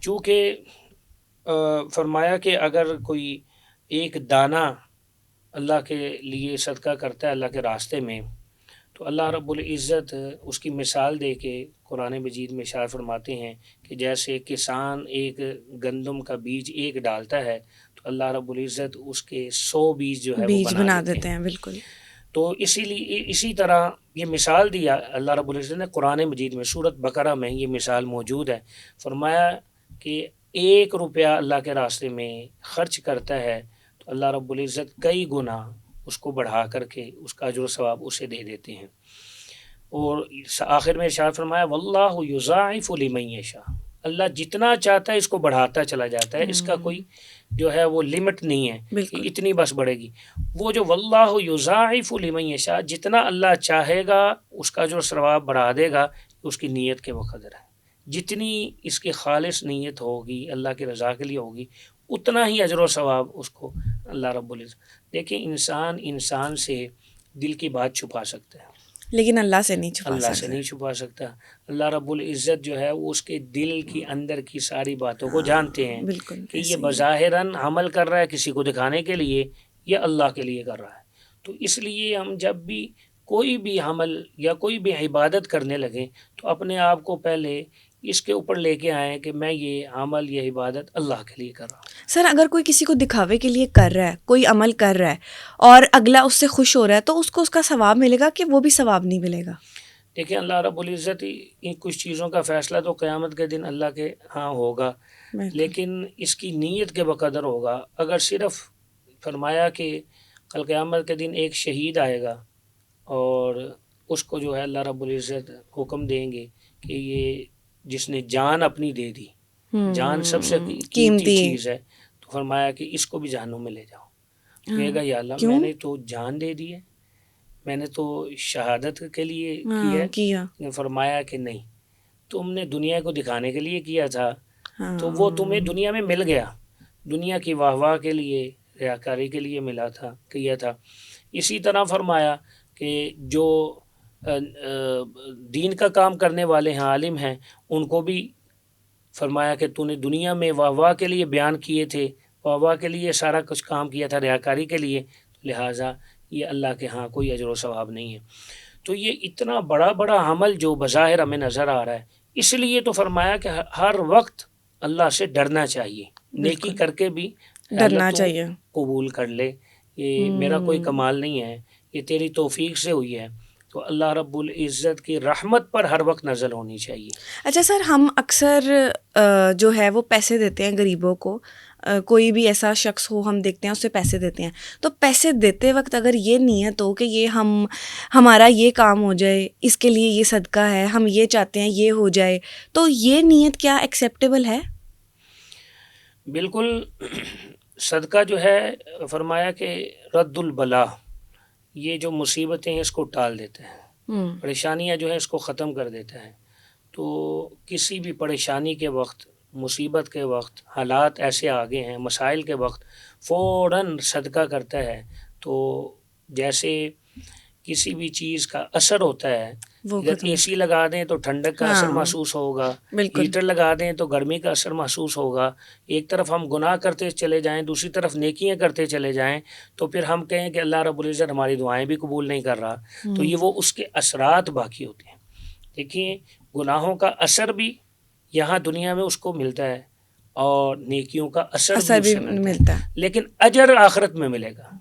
چونکہ فرمایا کہ اگر کوئی ایک دانہ اللہ کے لیے صدقہ کرتا ہے اللہ کے راستے میں، تو اللہ رب العزت اس کی مثال دے کے قرآن مجید میں ارشاد فرماتے ہیں کہ جیسے کسان ایک گندم کا بیج ایک ڈالتا ہے تو اللہ رب العزت اس کے 100 بیج جو ہے وہ بیج بنا بنا دیتے دیتے ہیں۔ ہیں، بالکل۔ تو اسی طرح یہ مثال دیا اللہ رب العزت نے قرآن مجید میں، سورۃ بقرہ میں یہ مثال موجود ہے۔ فرمایا کہ 1 روپیہ اللہ کے راستے میں خرچ کرتا ہے تو اللہ رب العزت کئی گنا اس کو بڑھا کر کے اس کا اجر و ثواب اسے دے دیتے ہیں۔ اور آخر میں ارشاد فرمایا واللہ یضاعف لمن یشاء، اللہ جتنا چاہتا ہے اس کو بڑھاتا چلا جاتا ہے، اس کا کوئی جو ہے وہ لمٹ نہیں ہے کہ بالکل۔ اتنی بس بڑھے گی۔ وہ جو واللہ یضاعف لمن یشاء، جتنا اللہ چاہے گا اس کا جو ثواب بڑھا دے گا، اس کی نیت کے بقدر ہے۔ جتنی اس کی خالص نیت ہوگی اللہ کی رضا کے لیے ہوگی، اتنا ہی اجر و ثواب اس کو اللہ رب العزت۔ دیکھیں انسان سے دل کی بات چھپا سکتا ہے، لیکن اللہ سے نہیں چھپا اللہ سے سکتے۔ نہیں چھپا سکتا۔ اللہ رب العزت جو ہے وہ اس کے دل کی اندر کی ساری باتوں کو جانتے ہیں بالکل کہ یہ ایسے ہی ہے۔ بظاہراً عمل کر رہا ہے کسی کو دکھانے کے لیے یا اللہ کے لیے کر رہا ہے۔ تو اس لیے ہم جب بھی کوئی بھی عمل یا کوئی بھی عبادت کرنے لگیں تو اپنے آپ کو پہلے اس کے اوپر لے کے آئیں کہ میں یہ عمل یہ عبادت اللہ کے لیے کر رہا ہوں۔ سر اگر کوئی کسی کو دکھاوے کے لیے کر رہا ہے، کوئی عمل کر رہا ہے اور اگلا اس سے خوش ہو رہا ہے، تو اس کو اس کا ثواب ملے گا کہ وہ بھی ثواب نہیں ملے گا؟ دیکھیں اللہ رب العزت ان کچھ چیزوں کا فیصلہ تو قیامت کے دن اللہ کے ہاں ہوگا، لیکن اس کی نیت کے بقدر ہوگا۔ اگر صرف فرمایا کہ کل قیامت کے دن ایک شہید آئے گا اور اس کو جو ہے اللہ رب العزت حکم دیں گے کہ یہ جس نے جان اپنی دے دی، جان سب سے قیمتی چیز ہے، تو فرمایا کہ اس کو بھی جہنم میں لے جاؤ۔ کہے گا یا اللہ میں نے تو جان دے دی ہے، میں نے تو شہادت کے لیے کیا ہے۔ فرمایا کہ نہیں، تم نے دنیا کو دکھانے کے لیے کیا تھا تو وہ تمہیں دنیا میں مل گیا، دنیا کی واہ واہ کے لیے ریاکاری کے لیے ملا تھا کیا تھا۔ اسی طرح فرمایا کہ جو دین کا کام کرنے والے ہیں عالم ہیں ان کو بھی فرمایا کہ تو نے دنیا میں واہ واہ کے لیے بیان کیے تھے، واہ واہ کے لیے سارا کچھ کام کیا تھا ریاکاری کے لیے، لہٰذا یہ اللہ کے ہاں کوئی اجر و ثواب نہیں ہے۔ تو یہ اتنا بڑا بڑا عمل جو بظاہر ہمیں نظر آ رہا ہے، اس لیے تو فرمایا کہ ہر وقت اللہ سے ڈرنا چاہیے، نیکی کر کے بھی ڈرنا چاہیے، قبول کر لے، یہ میرا کوئی کمال نہیں ہے، یہ تیری توفیق سے ہوئی ہے، تو اللہ رب العزت کی رحمت پر ہر وقت نظر ہونی چاہیے۔ اچھا سر، ہم اکثر جو ہے وہ پیسے دیتے ہیں غریبوں کو، کوئی بھی ایسا شخص ہو ہم دیکھتے ہیں اسے پیسے دیتے ہیں، تو پیسے دیتے وقت اگر یہ نیت ہو کہ یہ ہمارا یہ کام ہو جائے، اس کے لیے یہ صدقہ ہے، ہم یہ چاہتے ہیں یہ ہو جائے، تو یہ نیت کیا ایکسیپٹیبل ہے؟ بالکل، صدقہ جو ہے فرمایا کہ رد البلا، یہ جو مصیبتیں ہیں اس کو ٹال دیتا ہے، پریشانیاں جو ہے اس کو ختم کر دیتا ہے۔ تو کسی بھی پریشانی کے وقت، مصیبت کے وقت، حالات ایسے آگے ہیں، مسائل کے وقت فوراً صدقہ کرتا ہے تو جیسے کسی بھی چیز کا اثر ہوتا ہے، اگر اے سی لگا دیں تو ٹھنڈک کا اثر محسوس ہوگا، ہیٹر لگا دیں تو گرمی کا اثر محسوس ہوگا، ایک طرف ہم گناہ کرتے چلے جائیں دوسری طرف نیکیاں کرتے چلے جائیں تو پھر ہم کہیں کہ اللہ رب العزت ہماری دعائیں بھی قبول نہیں کر رہا، تو یہ وہ اس کے اثرات باقی ہوتے ہیں۔ دیکھیں گناہوں کا اثر بھی یہاں دنیا میں اس کو ملتا ہے اور نیکیوں کا اثر بھی اسے ملتا ہے، لیکن اجر آخرت میں ملے گا۔